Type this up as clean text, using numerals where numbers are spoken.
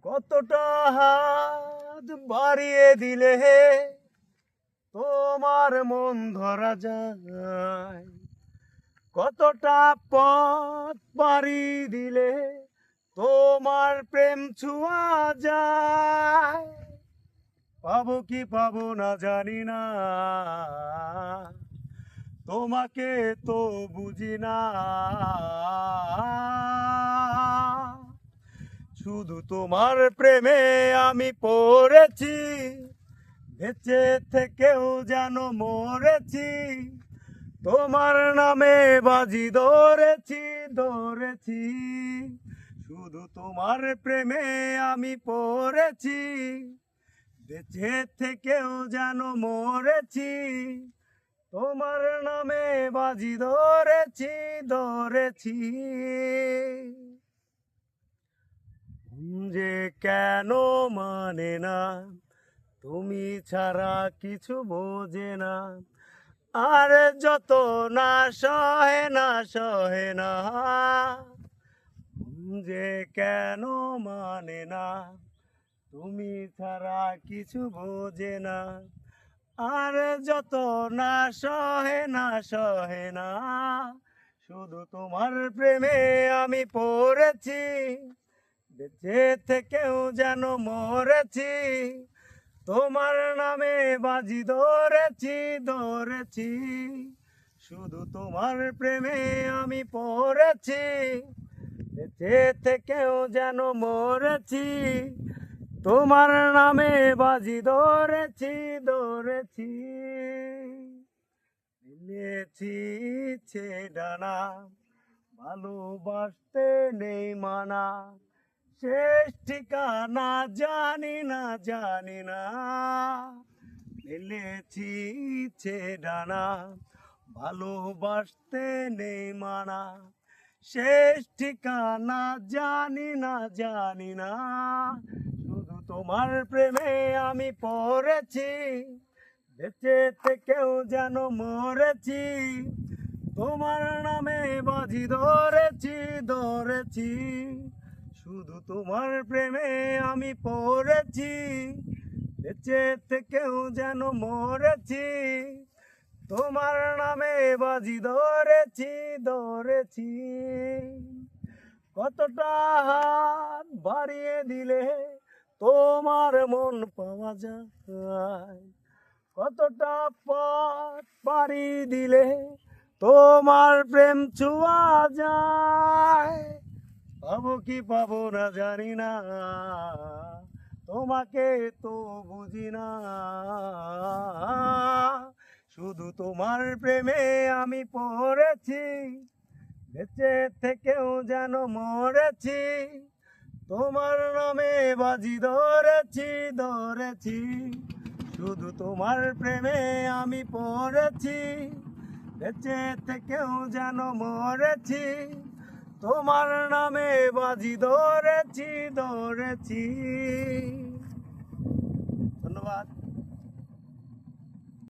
কতটা হাত বাড়িয়ে দিলে তোমার মন ধরা যায়, কতটা পথ পাড়ি দিলে তোমার প্রেম ছোঁয়া যায়। পাবো কি পাবো না জানি না, তোমাকে তো বুঝি না। শুধু তোমার প্রেমে আমি পড়েছি, বেঁচে থেকেও যেন মরেছি। তোমার নামে বাজি ধরেছি ধরেছি, শুধু তোমার প্রেমে আমি পড়েছি, বেঁচে থেকেও যেন মরেছি। তোমার নামে বাজি ধরেছি ধরেছি। যে কেন মানে না, তুমি ছাড়া কিছু বোঝে না। আর যত না সহে না সহে না, যে কেন মানে না, তুমি ছাড়া কিছু বোঝে না। আর যত না সহে না সহে না, শুধু তোমার প্রেমে আমি পড়েছি, বেঁচে থেকেও যেন মরেছি। তোমার নামে বাজি ধরেছি ধরেছি, শুধু তোমার প্রেমে আমি পড়েছি, বেঁচে থেকেও যেন মরেছি। তোমার নামে বাজি ধরেছি ধরেছি। মিলেছি ইচ্ছে ডানা, ভালোবাসতে নেই মানা। শেষ ঠিকানা জানি না জানি না। মিলেছি ইচ্ছে ডানা, ভালোবাসতে নেই মানা। শেষ ঠিকানা জানি না জানি না। শুধু তোমার প্রেমে আমি পড়েছি, বেঁচে থেকেও যেন মরেছি। তোমার নামে বাজি ধরেছি ধরেছি, শুধু তোমার প্রেমে আমি পড়েছি, বেঁচে থেকেও যেন মরেছি। তোমার নামে বাজি ধরেছি ধরেছি। কতটা হাত বাড়িয়ে দিলে তোমার মন পাওয়া যায়, কতটা পথ পাড়ি দিলে তোমার প্রেম ছোঁয়া যায়। পাবো কি পাবো না জানি না, তোমাকে তো বুঝি না। শুধু তোমার প্রেমে আমি পড়েছি, বেঁচে থেকেও যেন মরেছি। তোমার নামে বাজি ধরেছি ধরেছি, শুধু তোমার প্রেমে আমি পড়েছি, বেঁচে থেকেও যেন মরেছি। তোমার নামে বাজি ধরেছি ধরেছি। ধন্যবাদ।